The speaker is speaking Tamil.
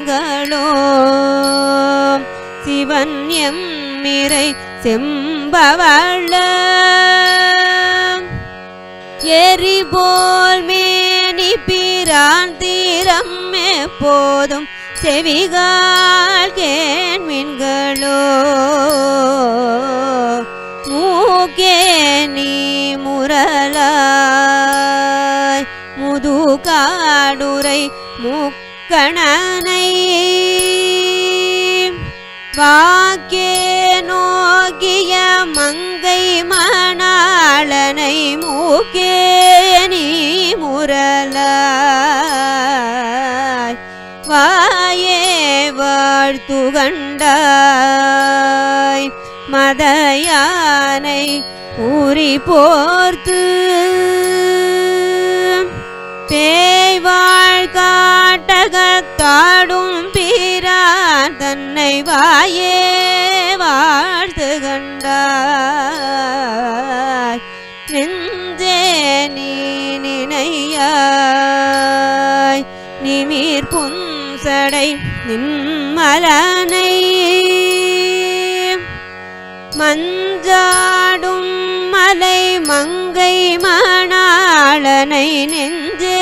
மின்களோ சிவன் எம்மிரை செம்பவள எரிபோல் மேனி பிரான் தீரம் எப்போதும் செவிகால் கேண்மின்களோ மூக்கே நீ முரலாய் முதுகாடுரை முக்கணனை வாக்கே நோக்கிய மங்கை மணாளனை மூக்கே நீ முரலாய் வாயே வாழ்த்துகண்டாய் மதயானை ஊறி போர்த்து பேய்வாழ் காட்டகத்தாடும் பிரான் தன்னை வாயே வாழ்த்துகண்டாய் நெஞ்சே நீ நினையாய் நிமிர் புன்சடை நின்மலனை மஞ்சாடும் மலை மங்கை மணாளனை நெஞ்சே